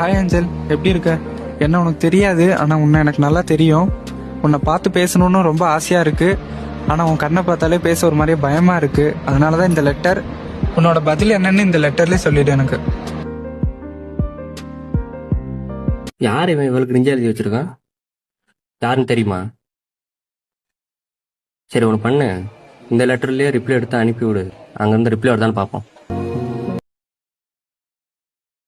Hi அஞ்சல், எப்படி இருக்க? என்ன உனக்கு தெரியாது, ஆனால் உன்னை எனக்கு நல்லா தெரியும். உன்னை பார்த்து பேசணும்னு ரொம்ப ஆசையாக இருக்கு. ஆனால் உன் கண்ணை பார்த்தாலே பேச ஒரு மாதிரியே பயமாக இருக்கு. அதனால தான் இந்த லெட்டர். உன்னோட பதில் என்னன்னு இந்த லெட்டர்லேயே சொல்லிடு எனக்கு. யார் இவன் இவளுக்கு நெஞ்சு எழுதி வச்சிருக்கான்? யாருன்னு தெரியுமா? சரி ஒன்று பண்ணு, இந்த லெட்டர்லேயே ரிப்ளை எடுத்து அனுப்பி விடு. அங்கேருந்து ரிப்ளை வருதான்னு பார்ப்போம்.